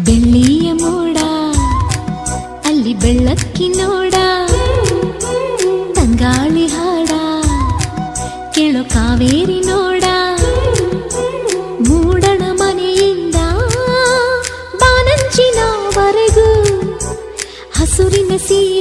ಬೆಳ್ಳಿಯ ಮೋಡ ಅಲ್ಲಿ ಬೆಳ್ಳಕ್ಕಿ ನೋಡ, ತಂಗಾಳಿ ಹಾಡ ಕೇಳೋ ಕಾವೇರಿ ನೋಡ. ಮೂಡಣ ಮನೆಯಿಂದ ಬಾನಂಚಿನವರೆಗೂ ಹಸುರಿನ ಸೀರೆ